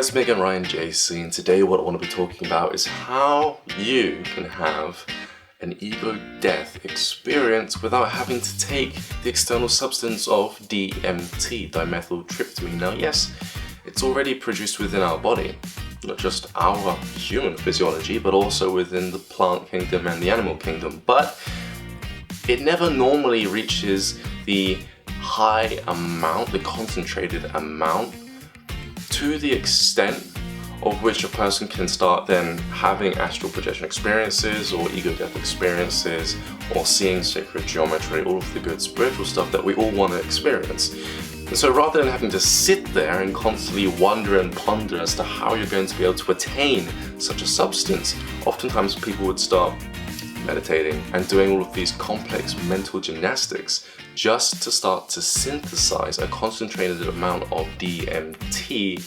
guys, Megan, Ryan, JC, and today what I want to be talking about is how you can have an ego death experience without having to take the external substance of DMT, dimethyltryptamine. Now yes, it's already produced within our body, not just our human physiology, but also within the plant kingdom and the animal kingdom, but it never normally reaches the high amount, the concentrated amount, to the extent of which a person can start then having astral projection experiences or ego death experiences or seeing sacred geometry, all of the good spiritual stuff that we all want to experience. And so rather than having to sit there and constantly wonder and ponder as to how you're going to be able to attain such a substance, oftentimes people would start meditating and doing all of these complex mental gymnastics just to start to synthesize a concentrated amount of DMT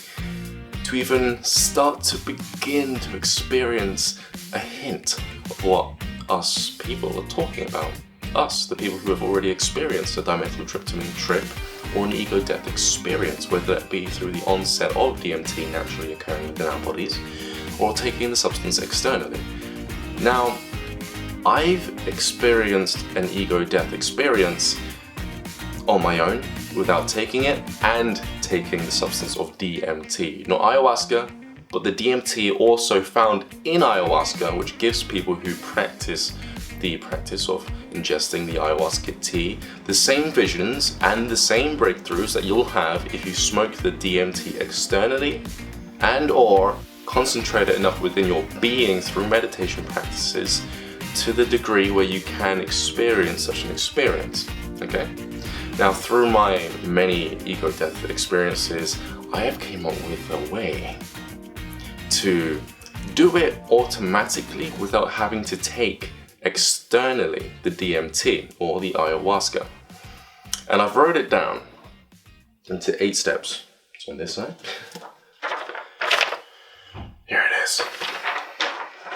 to even start to begin to experience a hint of what us people are talking about. Us, the people who have already experienced a dimethyltryptamine trip or an ego death experience, whether it be through the onset of DMT naturally occurring within our bodies or taking the substance externally. Now, I've experienced an ego death experience on my own without taking it and taking the substance of DMT. Not ayahuasca, but the DMT also found in ayahuasca, which gives people who practice the practice of ingesting the ayahuasca tea the same visions and the same breakthroughs that you'll have if you smoke the DMT externally and or concentrate it enough within your being through meditation practices to the degree where you can experience such an experience, okay? Now, through my many ego death experiences, I have came up with a way to do it automatically without having to take externally the DMT or the ayahuasca. And I've wrote it down into 8 steps. So on this side, here it is.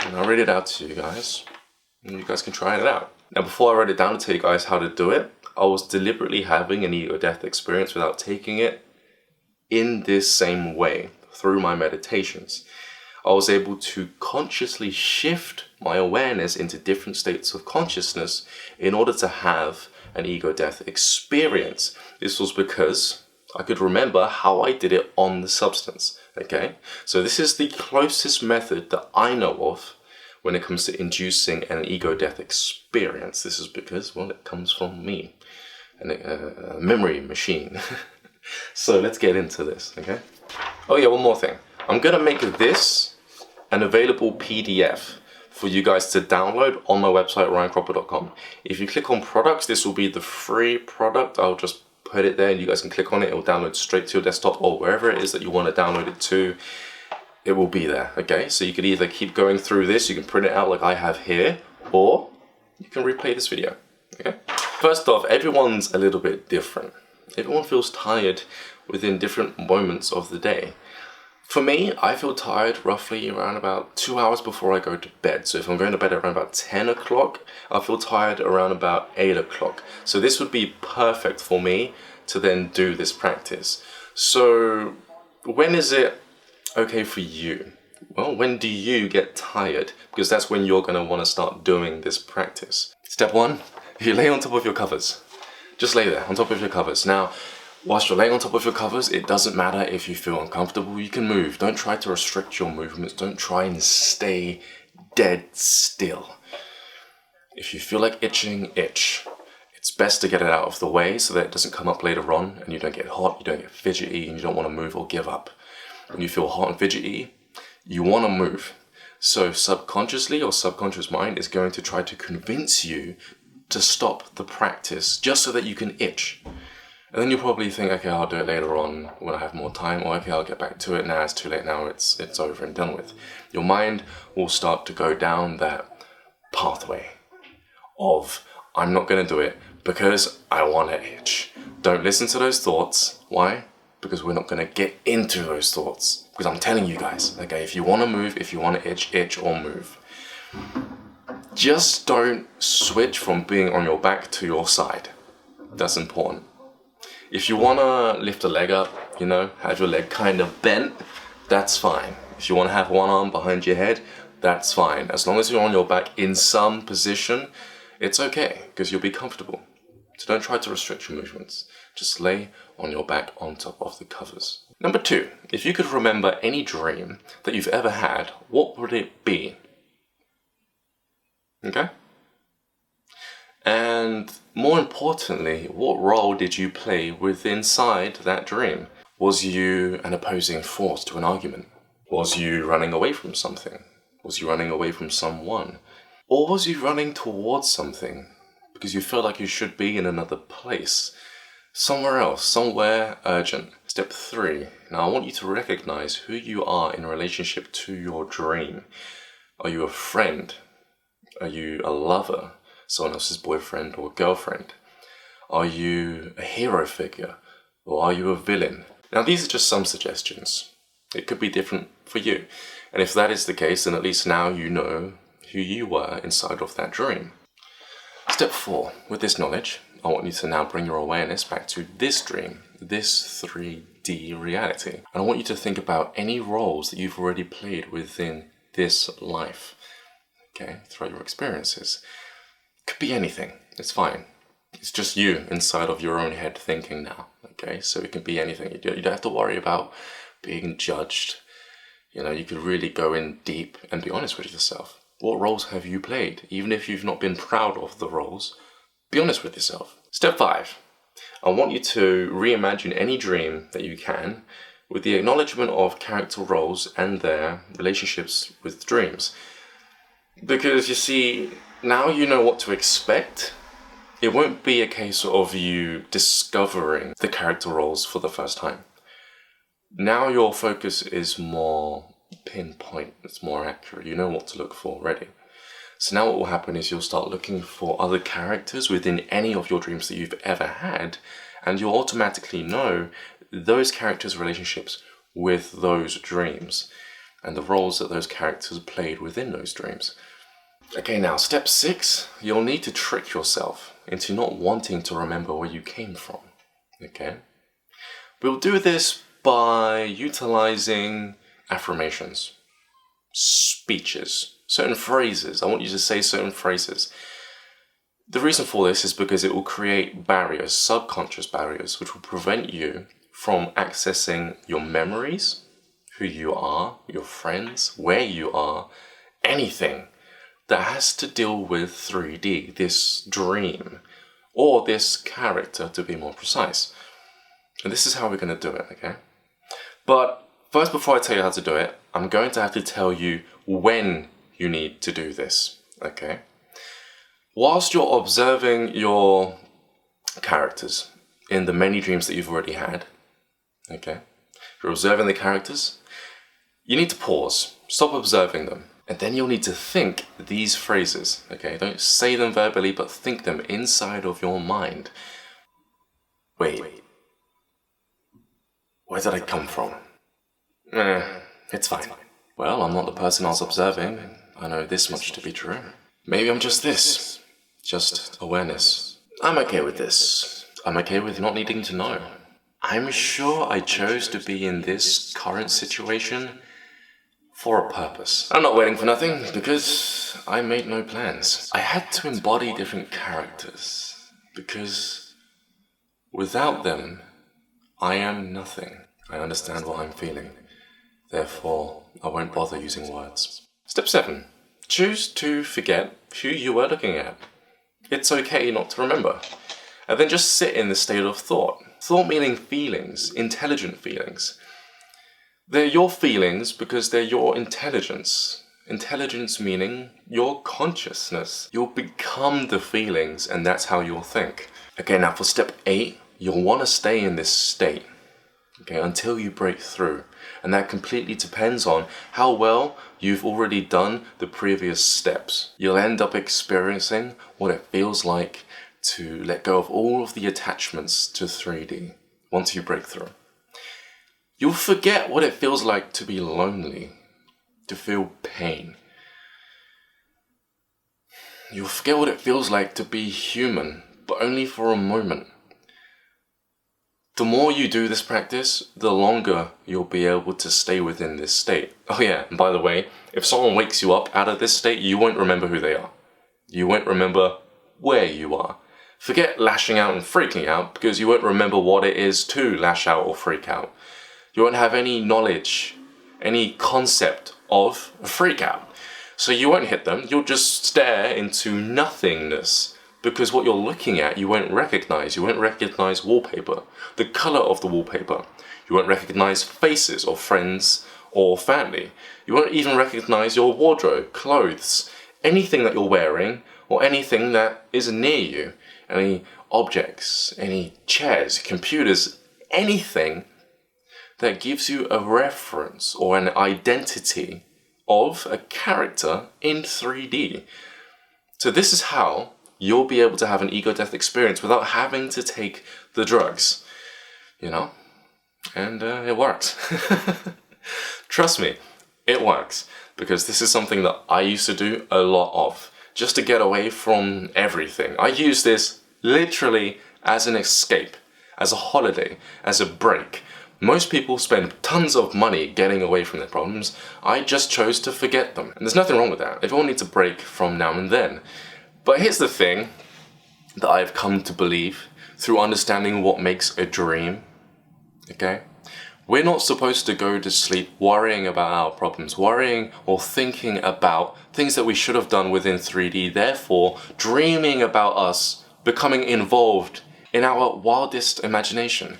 And I'll read it out to you guys. And you guys can try it out. Now, before I wrote it down to tell you guys how to do it, I was deliberately having an ego death experience without taking it in this same way through my meditations. I was able to consciously shift my awareness into different states of consciousness in order to have an ego death experience. This was because I could remember how I did it on the substance, okay? So this is the closest method that I know of when it comes to inducing an ego death experience. This is because, well, it comes from me, a memory machine. So let's get into this, okay? Oh yeah, one more thing. I'm gonna make this an available PDF for you guys to download on my website, ryancropper.com. If you click on products, this will be the free product. I'll just put it there and you guys can click on it. It will download straight to your desktop or wherever it is that you want to download it to. It will be there, okay? So you could either keep going through this, you can print it out like I have here, or you can replay this video, okay? First off, everyone's a little bit different. Everyone feels tired within different moments of the day. For me, I feel tired roughly around about 2 hours before I go to bed. So if I'm going to bed around about 10 o'clock, I feel tired around about 8 o'clock. So this would be perfect for me to then do this practice. So when is it okay for you? Well, when do you get tired? Because that's when you're going to want to start doing this practice. Step 1, you lay on top of your covers. Just lay there on top of your covers. Now, whilst you're laying on top of your covers, it doesn't matter if you feel uncomfortable, you can move. Don't try to restrict your movements. Don't try and stay dead still. If you feel like itching, itch. It's best to get it out of the way so that it doesn't come up later on and you don't get hot, you don't get fidgety, and you don't want to move or give up. When you feel hot and fidgety, you want to move. So subconsciously, your subconscious mind is going to try to convince you to stop the practice just so that you can itch. And then you'll probably think, okay, I'll do it later on when I have more time, or okay, I'll get back to it now, it's too late now, it's over and done with. Your mind will start to go down that pathway of, I'm not going to do it because I want to itch. Don't listen to those thoughts. Why? Because we're not going to get into those thoughts. Because I'm telling you guys, okay, if you want to move, if you want to itch or move. Just don't switch from being on your back to your side. That's important. If you want to lift a leg up, have your leg kind of bent, that's fine. If you want to have one arm behind your head, that's fine. As long as you're on your back in some position, it's okay, because you'll be comfortable. So don't try to restrict your movements. Just lay on your back on top of the covers. Number 2, if you could remember any dream that you've ever had, what would it be? Okay? And more importantly, what role did you play inside that dream? Was you an opposing force to an argument? Was you running away from something? Was you running away from someone? Or was you running towards something because you felt like you should be in another place? Somewhere else, somewhere urgent. Step 3. Now I want you to recognize who you are in relationship to your dream. Are you a friend? Are you a lover? Someone else's boyfriend or girlfriend? Are you a hero figure? Or are you a villain? Now these are just some suggestions. It could be different for you. And if that is the case, then at least now you know who you were inside of that dream. Step 4. With this knowledge, I want you to now bring your awareness back to this dream, this 3D reality. And I want you to think about any roles that you've already played within this life, okay, throughout your experiences. Could be anything, it's fine. It's just you inside of your own head thinking now, okay? So it can be anything. You don't have to worry about being judged. You know, you could really go in deep and be honest with yourself. What roles have you played? Even if you've not been proud of the roles, be honest with yourself. Step 5. I want you to reimagine any dream that you can with the acknowledgement of character roles and their relationships with dreams. Because you see, now you know what to expect. It won't be a case of you discovering the character roles for the first time. Now your focus is more pinpoint, it's more accurate. You know what to look for already. So now what will happen is you'll start looking for other characters within any of your dreams that you've ever had, and you'll automatically know those characters' relationships with those dreams and the roles that those characters played within those dreams. Okay, now step 6, you'll need to trick yourself into not wanting to remember where you came from, okay? We'll do this by utilizing affirmations, speeches, certain phrases. I want you to say certain phrases. The reason for this is because it will create barriers, subconscious barriers, which will prevent you from accessing your memories, who you are, your friends, where you are, anything that has to deal with 3D, this dream, or this character to be more precise. And this is how we're going to do it, okay? But first, before I tell you how to do it, I'm going to have to tell you when you need to do this, okay? Whilst you're observing your characters in the many dreams that you've already had, okay? If you're observing the characters, you need to pause, stop observing them, and then you'll need to think these phrases, okay? Don't say them verbally, but think them inside of your mind. Wait, where did I come from? It's fine. Well, I'm not the person I was observing. I know this much to be true. Maybe I'm just this. Just awareness. I'm okay with this. I'm okay with not needing to know. I'm sure I chose to be in this current situation for a purpose. I'm not waiting for nothing because I made no plans. I had to embody different characters because without them, I am nothing. I understand what I'm feeling. Therefore, I won't bother using words. Step 7. Choose to forget who you were looking at. It's okay not to remember. And then just sit in the state of thought. Thought meaning feelings, intelligent feelings. They're your feelings because they're your intelligence. Intelligence meaning your consciousness. You'll become the feelings and that's how you'll think. Okay, now for step 8, you'll want to stay in this state, okay, until you break through. And that completely depends on how well you've already done the previous steps. You'll end up experiencing what it feels like to let go of all of the attachments to 3D once you break through. You'll forget what it feels like to be lonely, to feel pain. You'll forget what it feels like to be human, but only for a moment. the more you do this practice, the longer you'll be able to stay within this state. Oh yeah, and by the way, if someone wakes you up out of this state, you won't remember who they are. You won't remember where you are. Forget lashing out and freaking out, because you won't remember what it is to lash out or freak out. You won't have any knowledge, any concept of a freak out. So you won't hit them, you'll just stare into nothingness. Because what you're looking at, you won't recognize. You won't recognize wallpaper, the color of the wallpaper. You won't recognize faces of friends or family. You won't even recognize your wardrobe, clothes, anything that you're wearing, or anything that is near you. Any objects, any chairs, computers, anything that gives you a reference or an identity of a character in 3D. So this is how you'll be able to have an ego death experience without having to take the drugs, you know? And it works. Trust me, it works. Because this is something that I used to do a lot of, just to get away from everything. I use this literally as an escape, as a holiday, as a break. Most people spend tons of money getting away from their problems. I just chose to forget them. And there's nothing wrong with that. Everyone needs a break from now and then. But here's the thing that I've come to believe through understanding what makes a dream, okay? We're not supposed to go to sleep worrying about our problems, worrying or thinking about things that we should have done within 3D, therefore dreaming about us becoming involved in our wildest imagination,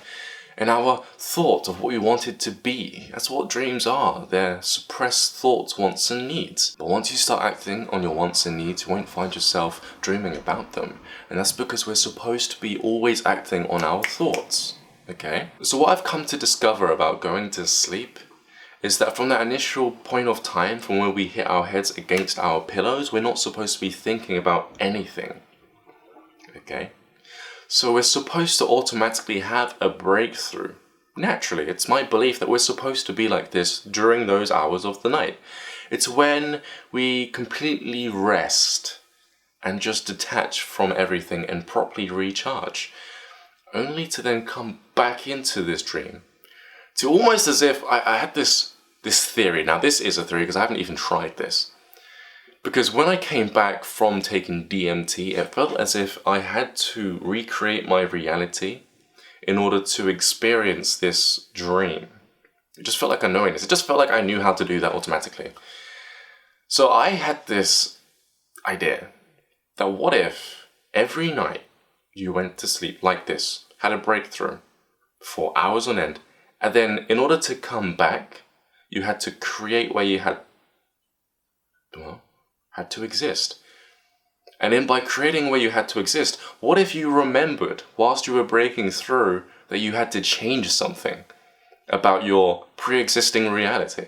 in our thought of what we wanted to be. That's what dreams are. They're suppressed thoughts, wants and needs. But once you start acting on your wants and needs, you won't find yourself dreaming about them. And that's because we're supposed to be always acting on our thoughts. Okay? So what I've come to discover about going to sleep is that from that initial point of time, from where we hit our heads against our pillows, we're not supposed to be thinking about anything. Okay? So we're supposed to automatically have a breakthrough. Naturally, it's my belief that we're supposed to be like this during those hours of the night. It's when we completely rest and just detach from everything and properly recharge, only to then come back into this dream. To almost as if I had this theory. Now this is a theory because I haven't even tried this. Because when I came back from taking DMT, it felt as if I had to recreate my reality in order to experience this dream. It just felt like a knowingness. It just felt like I knew how to do that automatically. So I had this idea that what if every night you went to sleep like this, had a breakthrough for hours on end, and then in order to come back, you had to create where you had to exist. And then by creating where you had to exist, what if you remembered whilst you were breaking through that you had to change something about your pre-existing reality?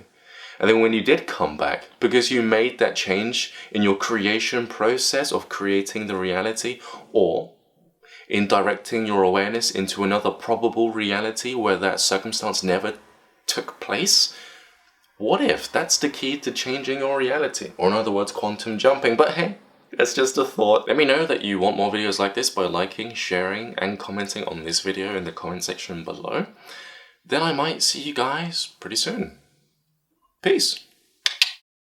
And then when you did come back, because you made that change in your creation process of creating the reality, or in directing your awareness into another probable reality where that circumstance never took place, what if that's the key to changing your reality? Or in other words, quantum jumping. But hey, that's just a thought. Let me know that you want more videos like this by liking, sharing, and commenting on this video in the comment section below. Then I might see you guys pretty soon. Peace.